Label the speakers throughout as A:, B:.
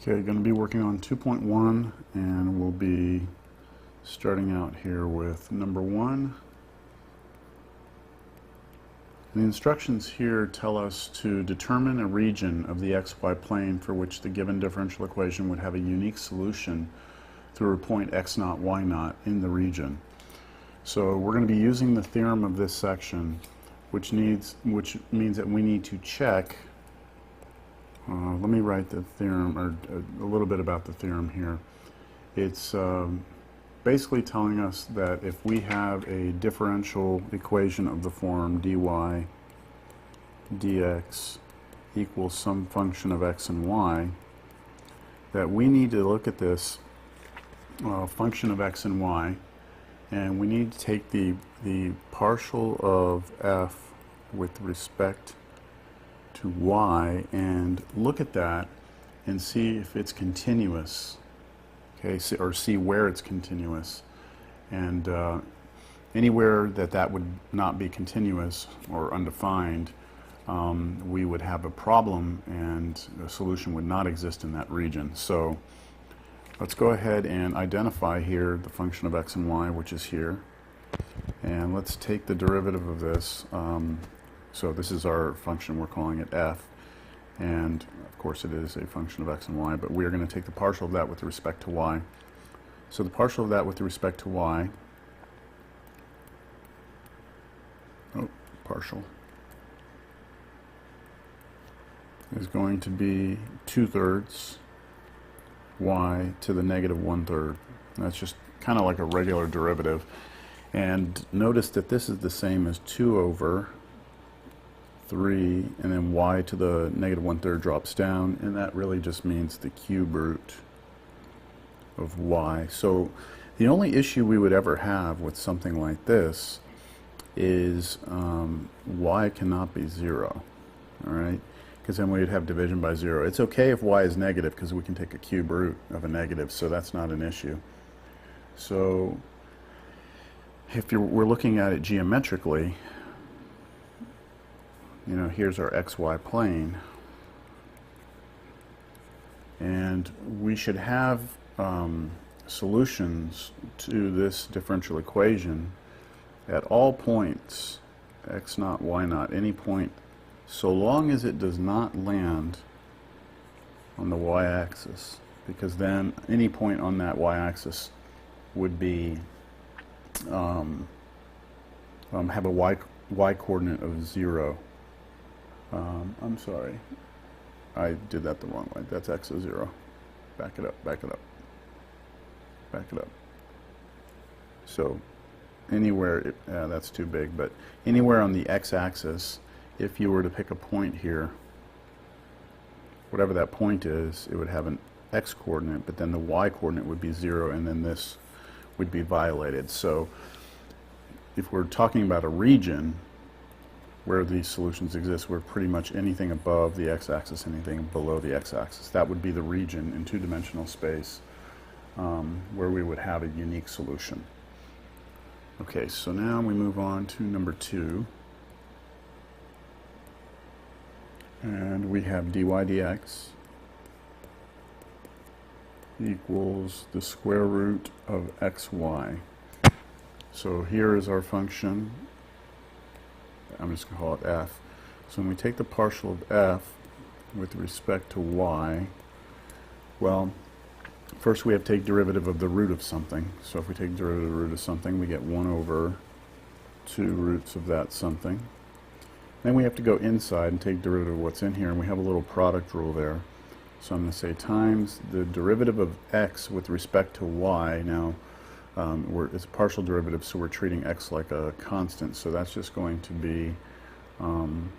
A: Okay, going to be working on 2.1, and we'll be starting out here with number 1. The instructions here tell us to determine a region of the xy plane for which the given differential equation would have a unique solution through a point x0, y0 in the region. So we're going to be using the theorem of this section, which means that we need to check. Let me write the theorem, or a little bit about the theorem here. It's basically telling us that if we have a differential equation of the form dy dx equals some function of x and y, that we need to look at this function of x and y, and we need to take the partial of f with respect to y and look at that and see if it's continuous, okay, or see where it's continuous. And anywhere that would not be continuous or undefined, we would have a problem and a solution would not exist in that region. So let's go ahead and identify here the function of x and y, which is here, and let's take the derivative of this. So this is our function, we're calling it f, and of course it is a function of x and y, but we are going to take the partial of that with respect to y. So the partial of that with respect to y, partial, is going to be 2/3 y to the negative 1/3. That's just kind of like a regular derivative. And notice that this is the same as 2 over 3, and then y to the negative 1/3 drops down, and that really just means the cube root of y. So the only issue we would ever have with something like this is y cannot be 0, all right? Because then we would have division by 0. It's okay if y is negative because we can take a cube root of a negative, so that's not an issue. So if we're looking at it geometrically, you know, here's our xy plane, and we should have solutions to this differential equation at all points, x0, y0, any point, so long as it does not land on the y-axis, because then any point on that y-axis would be have a y coordinate of 0. I'm sorry, I did that the wrong way. That's x of 0. Back it up, back it up, back it up. So anywhere, that's too big, but anywhere on the x-axis, if you were to pick a point here, whatever that point is, it would have an x coordinate, but then the y coordinate would be 0, and then this would be violated. So if we're talking about a region where these solutions exist, where pretty much anything above the x-axis, anything below the x-axis, that would be the region in two-dimensional space where we would have a unique solution. Okay, so now we move on to number 2. And we have dy dx equals the square root of xy. So here is our function. I'm just going to call it f. So when we take the partial of f with respect to y, well, first we have to take derivative of the root of something. So if we take derivative of the root of something, we get 1 over 2 roots of that something. Then we have to go inside and take derivative of what's in here, and we have a little product rule there. So I'm going to say times the derivative of x with respect to y. Now, it's a partial derivative, so we're treating x like a constant, so that's just going to be 0,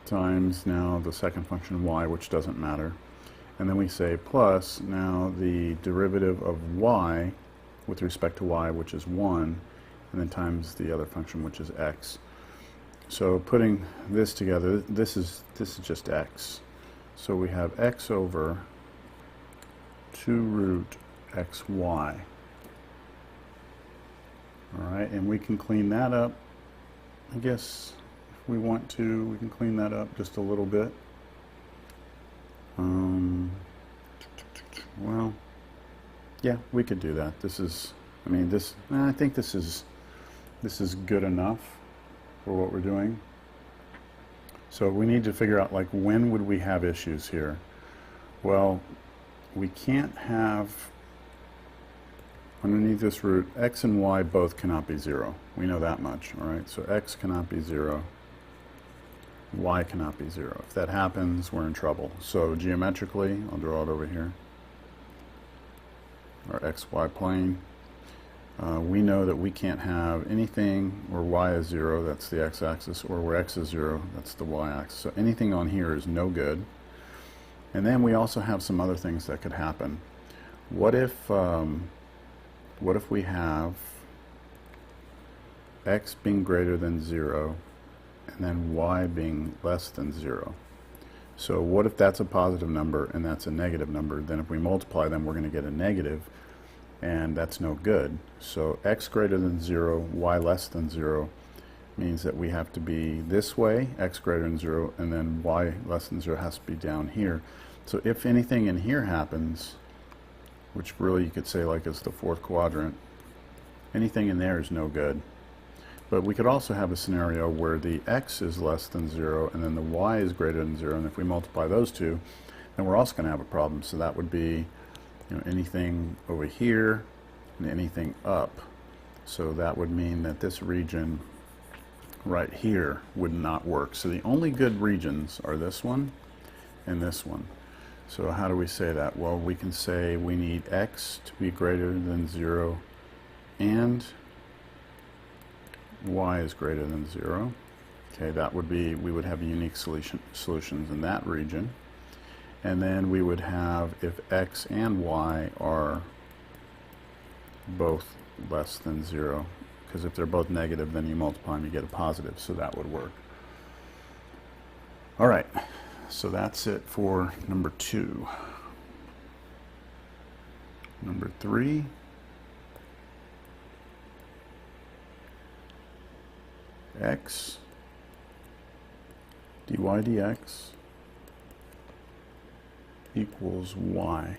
A: times now the second function y, which doesn't matter. And then we say plus now the derivative of y with respect to y, which is 1, and then times the other function, which is x. So putting this together, this is just x. So we have x over 2 root xy. All right, and we can clean that up. I guess if we want to. We can clean that up just a little bit. Well, yeah, we could do that. This is, I mean, I think this is good enough for what we're doing. So we need to figure out, like, when would we have issues here? Well, we can't have, underneath this root, x and y both cannot be 0. We know that much, all right? So x cannot be 0, y cannot be 0. If that happens, we're in trouble. So geometrically, I'll draw it over here, our xy plane. We know that we can't have anything where y is 0, that's the x-axis, or where x is 0, that's the y-axis. So anything on here is no good. And then we also have some other things that could happen. What if we have x being greater than 0 and then y being less than 0? So what if that's a positive number and that's a negative number? Then if we multiply them, we're going to get a negative, and that's no good. So x greater than 0, y less than 0 means that we have to be this way, x greater than 0, and then y less than 0 has to be down here. So if anything in here happens, which really you could say like is the fourth quadrant, anything in there is no good. But we could also have a scenario where the x is less than 0 and then the y is greater than 0, and if we multiply those two, then we're also going to have a problem. So that would be, you know, anything over here and anything up. So that would mean that this region right here would not work. So the only good regions are this one and this one. So how do we say that? Well, we can say we need x to be greater than 0 and y is greater than 0. Okay, that would be, we would have unique solutions in that region. And then we would have if x and y are both less than 0, because if they're both negative, then you multiply and you get a positive, so that would work. All right, so that's it for number 2. Number 3. X dy dx equals y.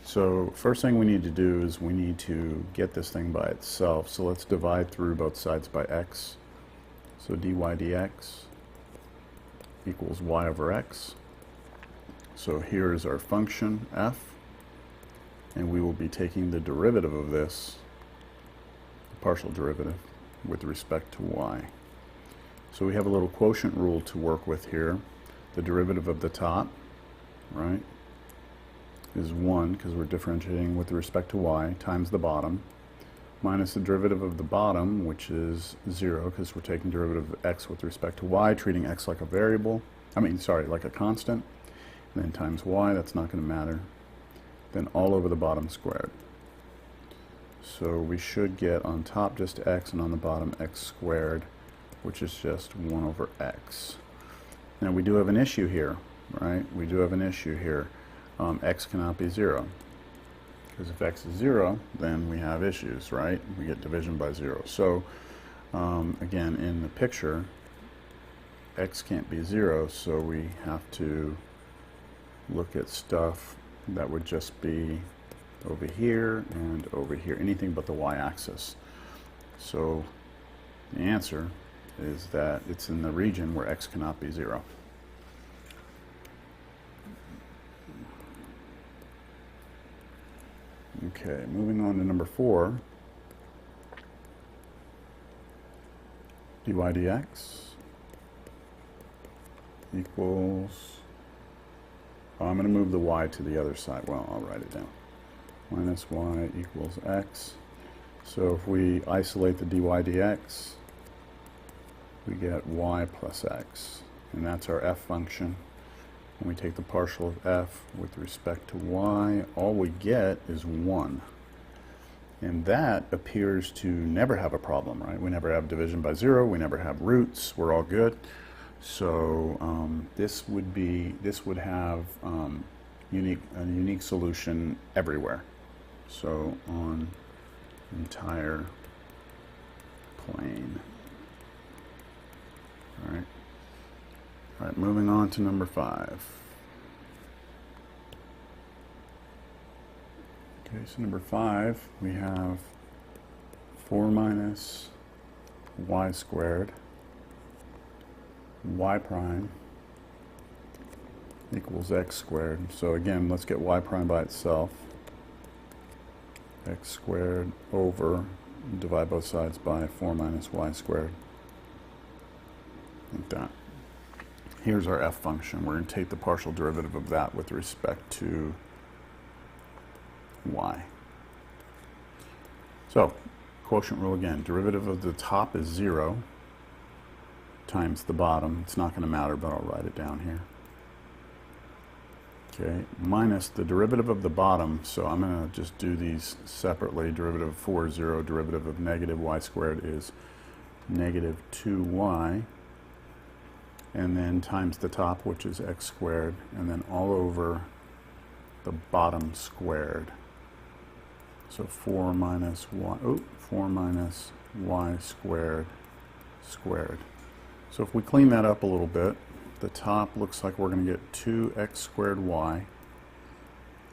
A: So first thing we need to do is we need to get this thing by itself. So let's divide through both sides by x. So dy dx equals y over x. So here is our function f, and we will be taking the derivative of this, the partial derivative, with respect to y. So we have a little quotient rule to work with here. The derivative of the top, right, is 1, because we're differentiating with respect to y, times the bottom, minus the derivative of the bottom, which is 0, because we're taking derivative of x with respect to y, treating x like a variable, like a constant, and then times y, that's not going to matter, then all over the bottom squared. So we should get on top just x and on the bottom x squared, which is just 1 over x. Now we do have an issue here, right? We do have an issue here. X cannot be 0, because if x is 0, then we have issues, right? We get division by 0. So again, in the picture, x can't be 0, so we have to look at stuff that would just be over here and over here, anything but the y-axis. So the answer is that it's in the region where x cannot be 0. Okay, moving on to number 4. dy dx equals, I'm going to move the y to the other side. Well, I'll write it down. Minus y equals x. So if we isolate the dy dx, we get y plus x. And that's our f function. When we take the partial of f with respect to y, all we get is 1. And that appears to never have a problem, right? We never have division by 0, we never have roots, we're all good. So this would have a unique solution everywhere. So on entire plane. moving on to number 5. Okay, so number 5, we have 4 minus y squared y prime equals x squared. So again, let's get y prime by itself. X squared over, divide both sides by 4 minus y squared. Like that. Here's our f function. We're going to take the partial derivative of that with respect to y. So, quotient rule again. Derivative of the top is 0 times the bottom. It's not going to matter, but I'll write it down here. Okay, minus the derivative of the bottom, so I'm going to just do these separately. Derivative of 4 is 0. Derivative of negative y squared is negative 2y. And then times the top, which is x squared, and then all over the bottom squared. So 4 minus y squared squared. So if we clean that up a little bit, the top looks like we're going to get 2x squared y.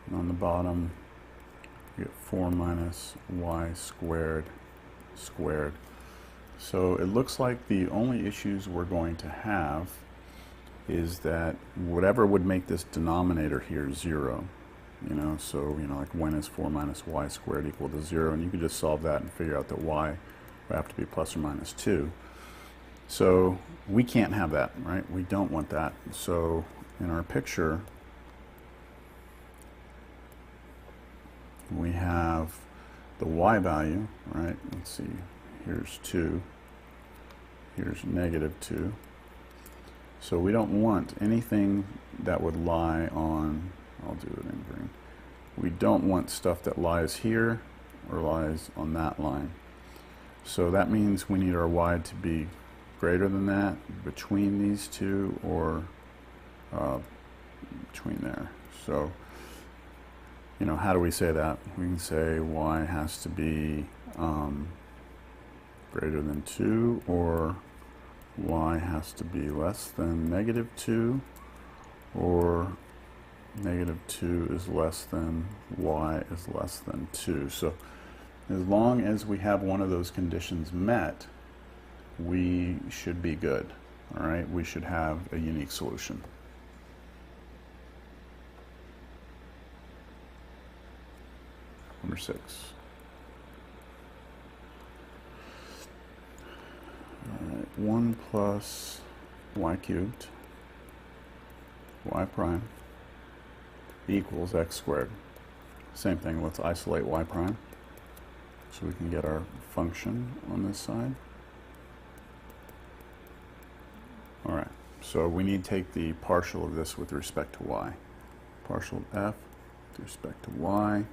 A: And on the bottom, we get 4 minus y squared squared. So it looks like the only issues we're going to have is that whatever would make this denominator here 0. So like when is 4 minus y squared equal to 0? And you could just solve that and figure out that y would have to be plus or minus 2. So we can't have that, right? We don't want that. So in our picture, we have the y value, right? Let's see, here's 2, here's negative 2. So we don't want anything that would lie on, I'll do it in green. We don't want stuff that lies here or lies on that line. So that means we need our y to be greater than that, between these two, or between there. So, how do we say that? We can say y has to be greater than 2, or y has to be less than negative 2, or negative 2 is less than y is less than 2. So as long as we have one of those conditions met, we should be good. All right, we should have a unique solution. Number 6. All right, 1 plus y cubed y prime equals x squared. Same thing, let's isolate y prime so we can get our function on this side. All right, so we need to take the partial of this with respect to y. Partial of f with respect to y.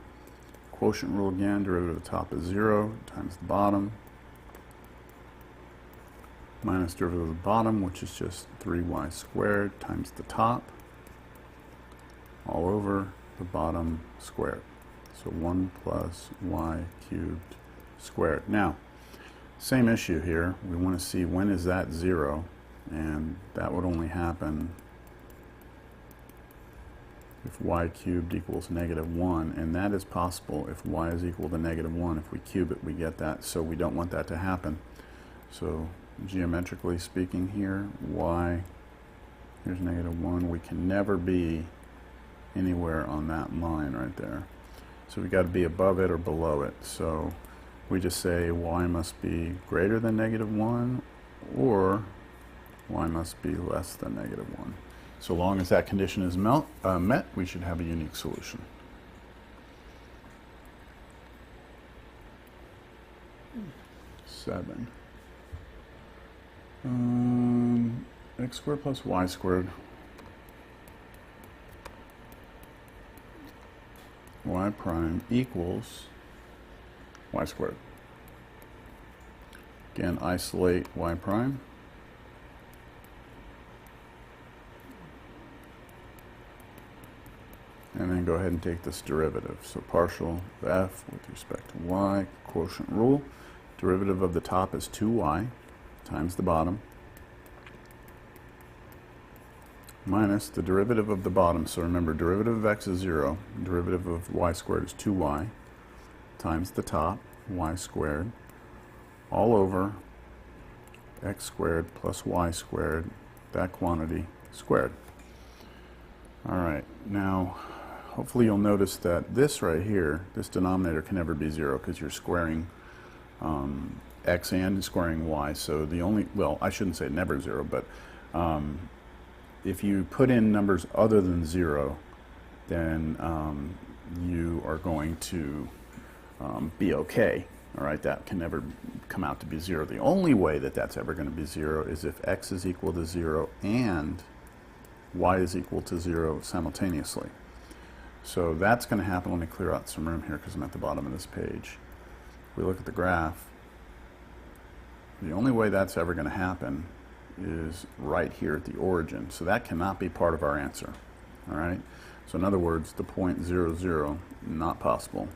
A: Quotient rule again, derivative of the top is 0 times the bottom, minus derivative of the bottom, which is just 3y squared, times the top, all over the bottom squared. So 1 plus y cubed squared. Now, same issue here. We want to see when is that 0, and that would only happen if y cubed equals negative 1, and that is possible if y is equal to negative 1. If we cube it, we get that, so we don't want that to happen. So geometrically speaking here, y, here's negative 1, we can never be anywhere on that line right there. So we got to be above it or below it. So we just say y must be greater than negative 1, or y must be less than negative 1. So long as that condition is met, we should have a unique solution. Seven. X squared plus y squared. Y prime equals y squared. Again, isolate y prime. And then go ahead and take this derivative. So partial of f with respect to y, quotient rule. Derivative of the top is 2y times the bottom, minus the derivative of the bottom. So remember, derivative of x is 0, derivative of y squared is 2y, times the top, y squared, all over x squared plus y squared, that quantity squared. All right, now hopefully you'll notice that this right here, this denominator can never be 0 because you're squaring x and squaring y. So the only, well, I shouldn't say never 0, but if you put in numbers other than 0, then you are going to be okay. All right, that can never come out to be 0. The only way that that's ever going to be 0 is if x is equal to 0 and y is equal to 0 simultaneously. So that's going to happen. Let me clear out some room here because I'm at the bottom of this page. If we look at the graph, the only way that's ever going to happen is right here at the origin. So that cannot be part of our answer. All right. So in other words, the point 0, 0, not possible.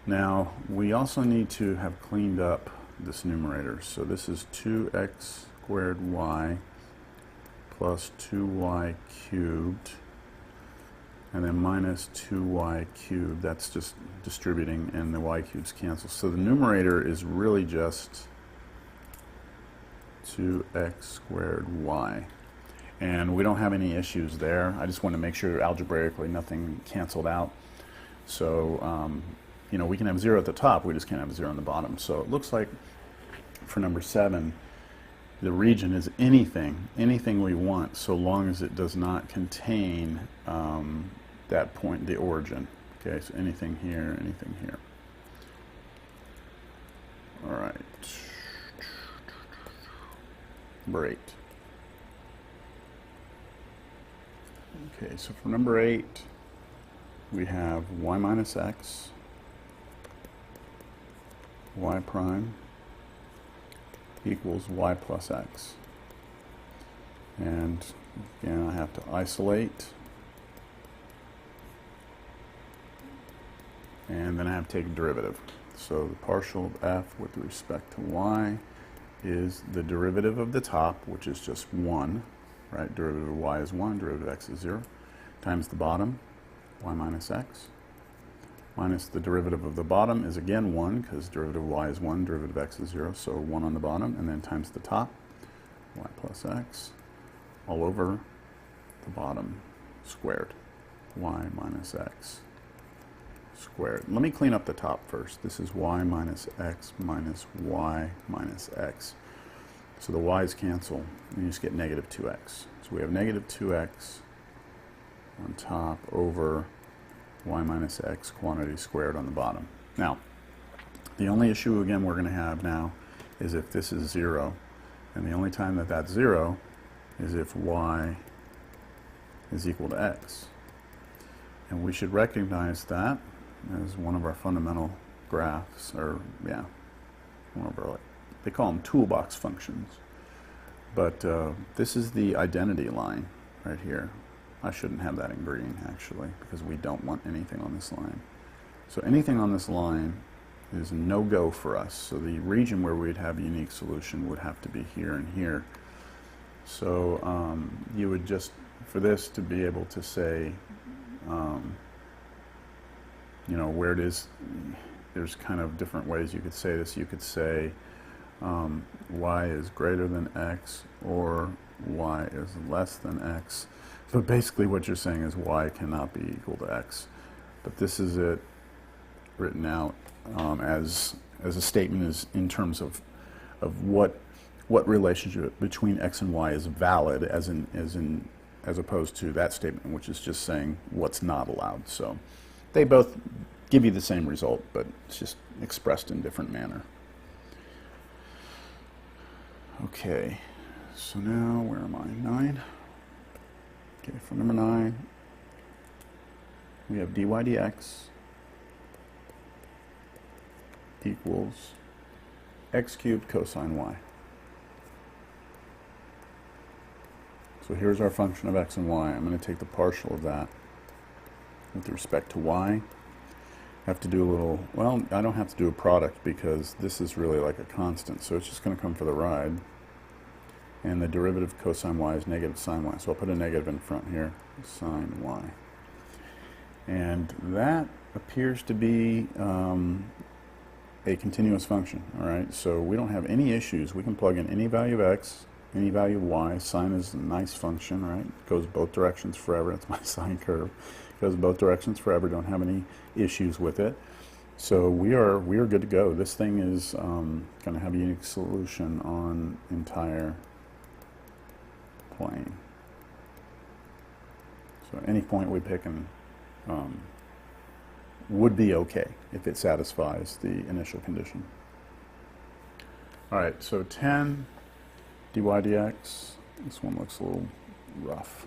A: Now we also need to have cleaned up this numerator. So this is 2x squared y plus 2y cubed, and then minus 2y cubed. That's just distributing, and the y cubes cancel. So the numerator is really just 2x squared y. And we don't have any issues there. I just want to make sure algebraically nothing canceled out. So, you know, we can have 0 at the top, we just can't have 0 on the bottom. So it looks like for number 7, the region is anything we want, so long as it does not contain that point, the origin. Okay, so anything here, anything here. All right. Number 8. Okay, so for number 8, we have y minus x, y prime equals y plus x. And again, I have to isolate, and then I have to take a derivative. So the partial of f with respect to y is the derivative of the top, which is just 1, right? Derivative of y is 1, derivative of x is 0, times the bottom, y minus x, minus the derivative of the bottom is again 1, because derivative of y is 1, derivative of x is 0, so 1 on the bottom, and then times the top, y plus x, all over the bottom squared, y minus x squared. Let me clean up the top first. This is y minus x minus y minus x. So the y's cancel, and you just get negative 2x. So we have negative 2x on top over y minus x quantity squared on the bottom. Now, the only issue again we're going to have now is if this is 0, and the only time that that's 0 is if y is equal to x. And we should recognize that as one of our fundamental graphs, or yeah, one of our, they call them toolbox functions. But this is the identity line right here. I shouldn't have that in green, actually, because we don't want anything on this line. So anything on this line is no-go for us. So the region where we'd have a unique solution would have to be here and here. So you would just, for this to be able to say, you know, where it is, there's kind of different ways you could say this. You could say y is greater than x, or y is less than x. But basically what you're saying is y cannot be equal to x. But this is it written out as a statement is in terms of what relationship between x and y is valid, as opposed to that statement, which is just saying what's not allowed. So they both give you the same result, but it's just expressed in different manner. Okay, so now where am I? 9. Okay, for number 9, we have dy dx equals x cubed cosine y. So here's our function of x and y. I'm going to take the partial of that with respect to y. I have to do a little, well, I don't have to do a product because this is really like a constant, so it's just going to come for the ride. and the derivative of cosine y is negative sine y. So I'll put a negative in front here, sine y. And that appears to be a continuous function, all right? So we don't have any issues. We can plug in any value of x, any value of y. Sine is a nice function, right? It goes both directions forever. That's my sine curve. It goes both directions forever. Don't have any issues with it. So we are good to go. This thing is going to have a unique solution on entire plane. So at any point we pick and would be okay if it satisfies the initial condition. All right, so 10 dy dx, this one looks a little rough,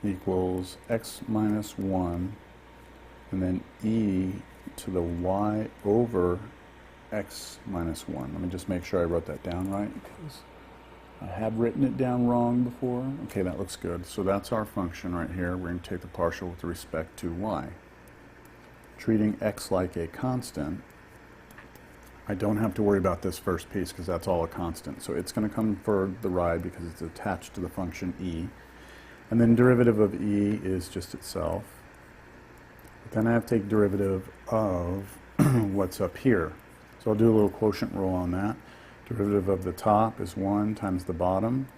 A: equals x minus 1, and then e to the y over x minus 1. Let me just make sure I wrote that down right, because I have written it down wrong before. Okay, that looks good. So that's our function right here. We're going to take the partial with respect to y. Treating x like a constant, I don't have to worry about this first piece because that's all a constant. So it's going to come for the ride because it's attached to the function e. And then derivative of e is just itself. But then I have to take derivative of what's up here. So I'll do a little quotient rule on that. Derivative of the top is 1 times the bottom,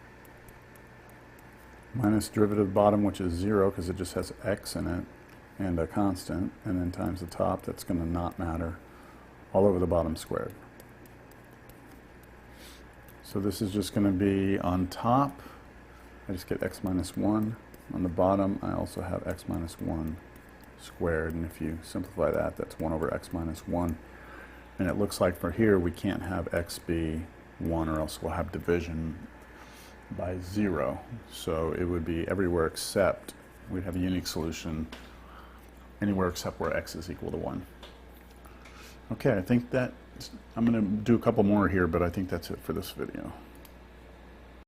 A: minus derivative of the bottom, which is 0 because it just has x in it, and a constant, and then times the top, that's going to not matter, all over the bottom squared. So this is just going to be on top, I just get x minus 1. On the bottom, I also have x minus 1 squared, and if you simplify that, that's 1 over x minus 1. And it looks like for here, we can't have x be 1, or else we'll have division by 0. So it would be everywhere except, we'd have a unique solution anywhere except where x is equal to 1. Okay, I think that, I'm going to do a couple more here, but I think that's it for this video.